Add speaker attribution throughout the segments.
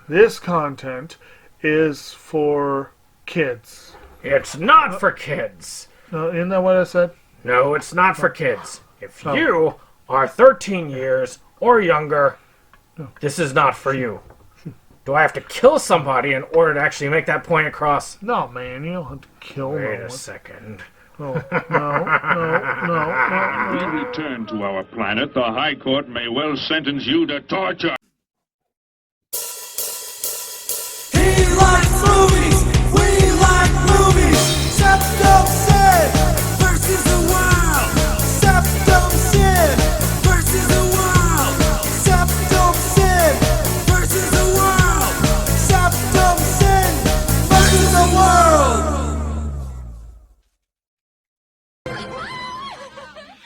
Speaker 1: This content is for kids.
Speaker 2: It's not for kids.
Speaker 1: Isn't that what I said?
Speaker 2: No, it's not for kids. If you are 13 years or younger, this is not for you. Do I have to kill somebody in order to actually make that point across?
Speaker 1: No, man, you don't have to kill
Speaker 2: Wait
Speaker 1: no
Speaker 2: a
Speaker 1: one.
Speaker 2: second.
Speaker 1: No.
Speaker 3: We return to our planet. The High Court may well sentence you to torture.
Speaker 4: He likes movies, we like movies. SeptumSin versus the world. SeptumSin versus the world. SeptumSin versus the world. SeptumSin versus the world.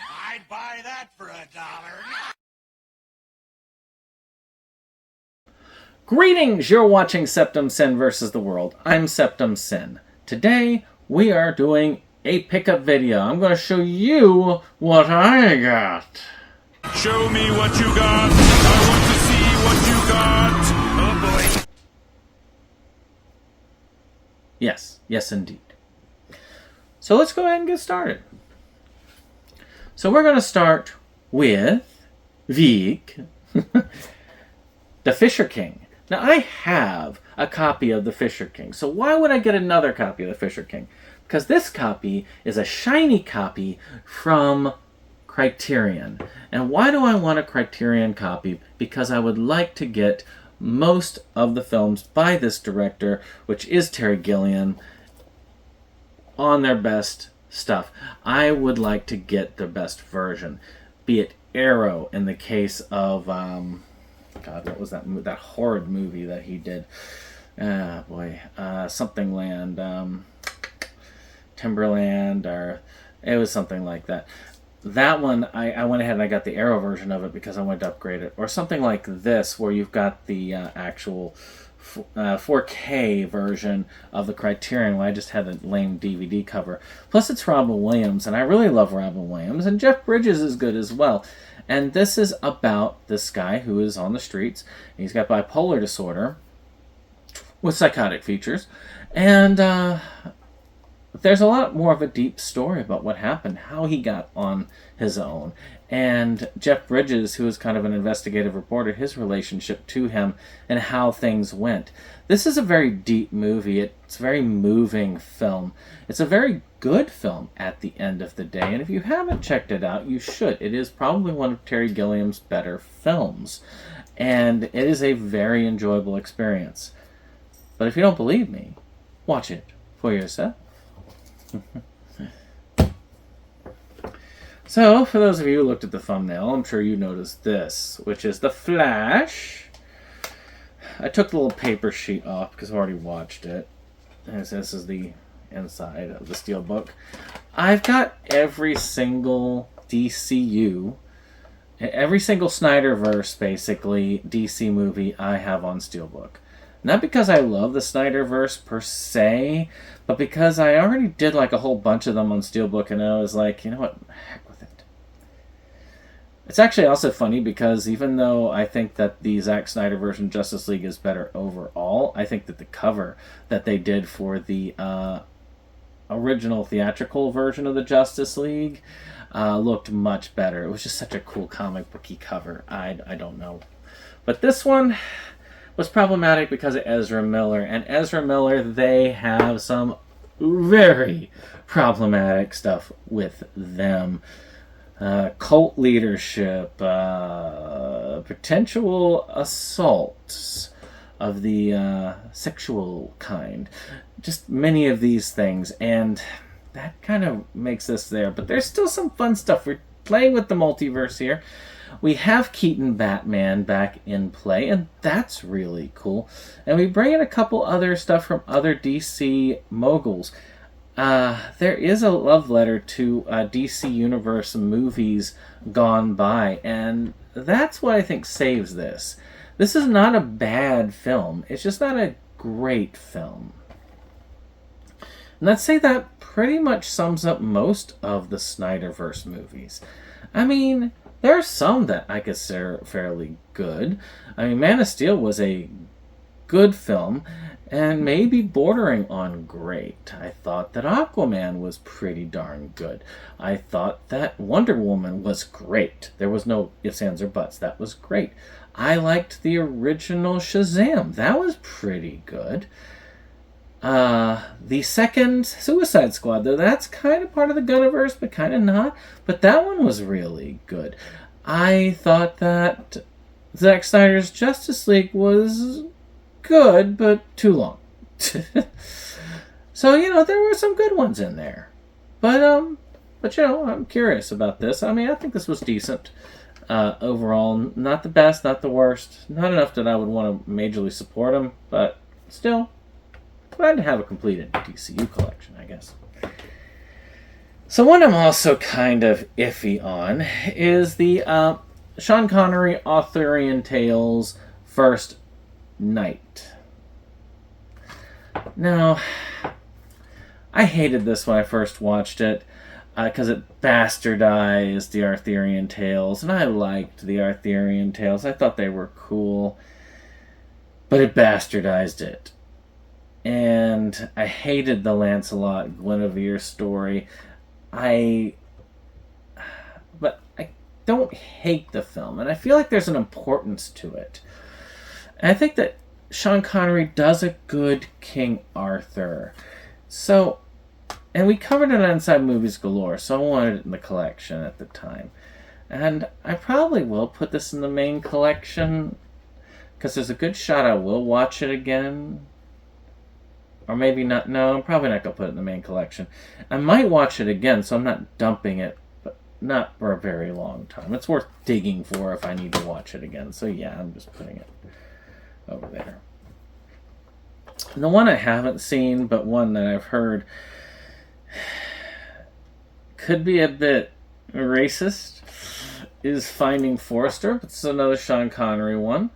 Speaker 4: I'd buy that for $1.
Speaker 5: Greetings! You're watching SeptumSin versus the world. I'm SeptumSin. Today, we are doing a pickup video. I'm going to show you what I got.
Speaker 3: Show me what you got. I want to see what you got. Oh boy.
Speaker 5: Yes, indeed. So let's go ahead and get started. So we're going to start with Vic, the Fisher King. Now, I have a copy of the Fisher King, so why would I get another copy of the Fisher King? Because this copy is a shiny copy from Criterion. And why do I want a Criterion copy? Because I would like to get most of the films by this director, which is Terry Gilliam, on their best stuff. I would like to get the best version, be it Arrow in the case of God, what was that that horrid movie that he did? Something Land, Timberland, or it was something like that. That one, I went ahead and I got the Arrow version of it because I wanted to upgrade it. Or something like this, where you've got the actual 4K version of the Criterion, where I just had a lame DVD cover. Plus, it's Robin Williams, and I really love Robin Williams, and Jeff Bridges is good as well. And this is about this guy who is on the streets. He's got bipolar disorder with psychotic features. And there's a lot more of a deep story about what happened, how he got on his own. And Jeff Bridges, who is kind of an investigative reporter, his relationship to him and how things went. This is a very deep movie. It's a very moving film. It's a very good film at the end of the day. And if you haven't checked it out, you should. It is probably one of Terry Gilliam's better films. And it is a very enjoyable experience. But if you don't believe me, watch it for yourself. So, for those of you who looked at the thumbnail, I'm sure you noticed this, which is The Flash. I took the little paper sheet off because I've already watched it. And this is the inside of the steelbook. I've got every single DCU, every single Snyderverse, basically, DC movie I have on steelbook. Not because I love the Snyderverse per se, but because I already did like a whole bunch of them on steelbook, and I was like, you know what, heck with it. It's actually also funny because even though I think that the Zack Snyder version of Justice League is better overall, I think that the cover that they did for the original theatrical version of the Justice League looked much better. It was just such a cool comic booky cover. I don't know. But this one was problematic because of Ezra Miller. And Ezra Miller, they have some very problematic stuff with them. Cult leadership, potential assaults of the sexual kind. Just many of these things. And that kind of makes this there. But there's still some fun stuff. We're playing with the multiverse here. We have Keaton Batman back in play, and that's really cool. And we bring in a couple other stuff from other DC moguls. There is a love letter to DC Universe movies gone by, and that's what I think saves this. This is not a bad film. It's just not a great film. And I'd say that pretty much sums up most of the Snyderverse movies. I mean, there are some that I consider fairly good. I mean, Man of Steel was a good film, and maybe bordering on great. I thought that Aquaman was pretty darn good. I thought that Wonder Woman was great. There was no ifs, ands, or buts. That was great. I liked the original Shazam. That was pretty good. The second Suicide Squad, though, that's kind of part of the Gunniverse, but kind of not. But that one was really good. I thought that Zack Snyder's Justice League was good, but too long. So, there were some good ones in there. But I'm curious about this. I mean, I think this was decent. Overall, not the best, not the worst. Not enough that I would want to majorly support them, but still, glad to have a completed DCU collection, I guess. So one I'm also kind of iffy on is the Sean Connery Arthurian Tales First Night. Now, I hated this when I first watched it because it bastardized the Arthurian Tales, and I liked the Arthurian Tales. I thought they were cool, but it bastardized it. And I hated the Lancelot Guinevere story. But I don't hate the film, and I feel like there's an importance to it. And I think that Sean Connery does a good King Arthur. So, and we covered it on Inside Movies Galore, so I wanted it in the collection at the time. And I probably will put this in the main collection, because there's a good shot I will watch it again. Or maybe not. No, I'm probably not going to put it in the main collection. I might watch it again, so I'm not dumping it, but not for a very long time. It's worth digging for if I need to watch it again. So yeah, I'm just putting it over there. And the one I haven't seen, but one that I've heard could be a bit racist, is Finding Forrester. It's another Sean Connery one.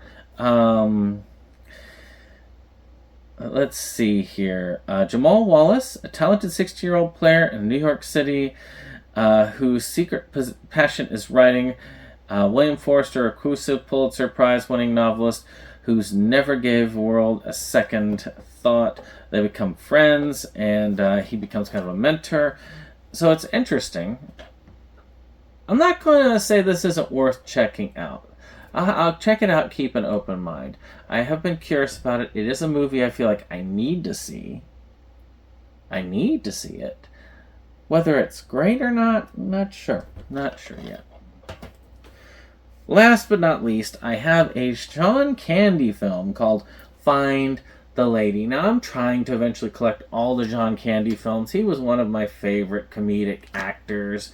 Speaker 5: Let's see here. Jamal Wallace, a talented 60-year-old player in New York City whose secret passion is writing. William Forrester, a reclusive Pulitzer Prize-winning novelist who's never gave the world a second thought. They become friends, and he becomes kind of a mentor. So it's interesting. I'm not going to say this isn't worth checking out. I'll check it out, keep an open mind. I have been curious about it. It is a movie I feel like I need to see. I need to see it. Whether it's great or not, not sure. Not sure yet. Last but not least, I have a John Candy film called Find the Lady. Now, I'm trying to eventually collect all the John Candy films. He was one of my favorite comedic actors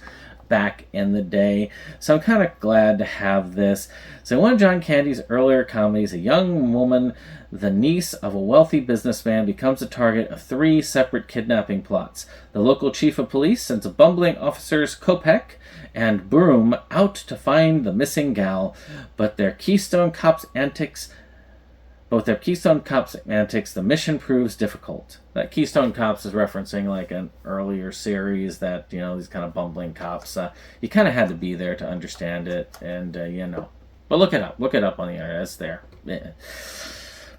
Speaker 5: back in the day, so I'm kind of glad to have this. So one of John Candy's earlier comedies, a young woman, the niece of a wealthy businessman, becomes the target of 3 separate kidnapping plots. The local chief of police sends a bumbling officers Kopek and Broom out to find the missing gal, but their Keystone Cops antics, the mission proves difficult. That Keystone Cops is referencing like an earlier series that, these kind of bumbling cops, you kind of had to be there to understand it, and, But look it up on the internet, it's there. Yeah.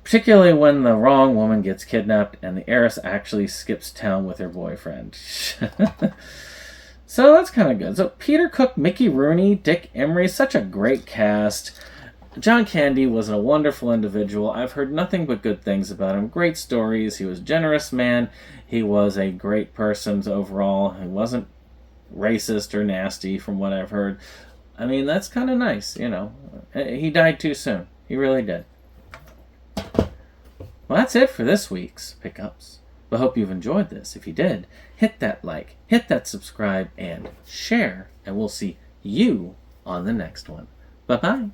Speaker 5: Particularly when the wrong woman gets kidnapped and the heiress actually skips town with her boyfriend. So that's kind of good. So Peter Cook, Mickey Rooney, Dick Emery, such a great cast. John Candy was a wonderful individual. I've heard nothing but good things about him. Great stories. He was a generous man. He was a great person overall. He wasn't racist or nasty from what I've heard. I mean, that's kind of nice, He died too soon. He really did. Well, that's it for this week's Pickups. I hope you've enjoyed this. If you did, hit that like, hit that subscribe, and share. And we'll see you on the next one. Bye-bye.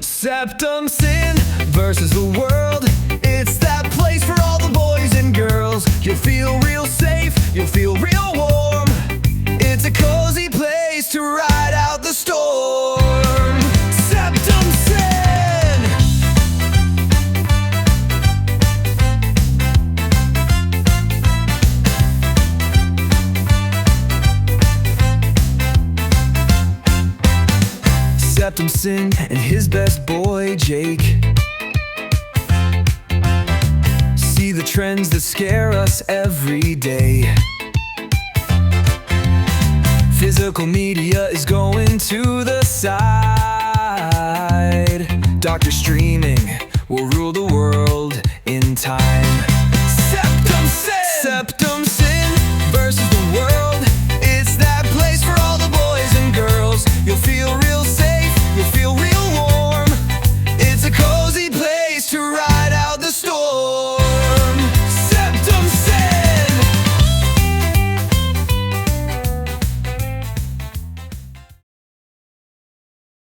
Speaker 4: SeptumSin versus the world. It's that place for all the boys and girls. You'll feel real safe, you'll feel real warm. It's a cozy place to ride out the storm. SeptumSin. SeptumSin and his best boy Jake. See the trends that scare us every day. Physical media is going to the side. Doctor streaming will rule the world.